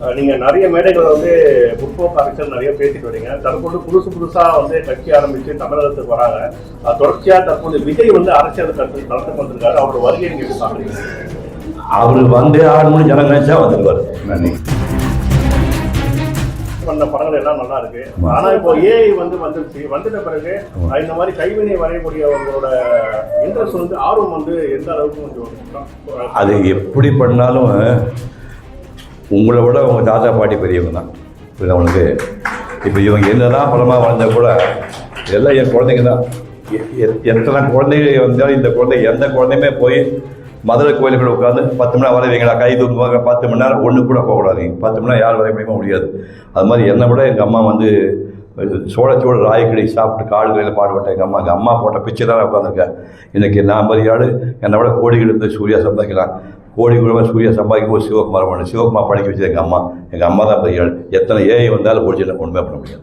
நீங்க நிறைய மேடைகளை வந்து முற்போக்கு அரசியல் நிறைய பேசிட்டு வரீங்க. தற்போது புதுசா வந்து கட்சி ஆரம்பிச்சு தமிழகத்துக்கு வராங்க. தொடர்ச்சியா தற்போது விஜய் வந்து அரசியல் கலந்து வந்திருக்காரு. அவரோட வருகை நீங்க பாக்குறீங்க? அவரு வந்தே 6 மணி ஜனம் நினைச்சா வந்துருவாரு. பண்ண படங்கள் எல்லாம் நல்லா இருக்கு. ஆனா இப்போ ஏஐ வந்துட்ட பிறகு இந்த மாதிரி கைவினை வரையக்கூடியவங்களோட இன்ட்ரெஸ்ட் வந்து ஆர்வம் வந்து எந்த அளவுக்கு கொஞ்சம் அது எப்படி பண்ணாலும் உங்களை விட உங்கள் தாத்தா பாட்டி பெரியவங்க தான். இது அவனுக்கு இப்போ இவங்க என்னதான் பலமாக வாழ்ந்தா கூட எல்லாம் என் குழந்தைங்க தான். எனக்கெல்லாம் குழந்தைங்க வந்தாலும் இந்த குழந்தை எந்த குழந்தையுமே போய் மதுரை கோயிலுக்குள்ள உட்காந்து 10 மணி நேரம் வரைவீங்களா, கை தூக்குவாங்க, 10 மணி நேரம் ஒன்று கூட போகக்கூடாதீங்க. 10 மணி நேரம் யார் வரைய முடியாது. அது மாதிரி என்னை விட எங்கள் அம்மா வந்து சோழ ராயக்கடி சாப்பிட்டு காடுகளில் பாடுபட்ட எங்கள் அம்மா போட்ட பிச்சை தான் உட்காந்துருக்கேன். இன்றைக்கி நான் மரியாடு என்னை விட கோடிகள் இருந்து சூர்யா சம்பாதிக்கலாம். கோடி கூட சூர்யா சம்பாதிக்கும் போது சிவகுமார் பண்ணு. சிவகுமார் படிக்க வச்சது எங்கள் அம்மா தான் பெரியாள். எத்தனை ஏஐ வந்தாலும் ஒரிஜினல் ஒன்றுமே பண்ண முடியாது.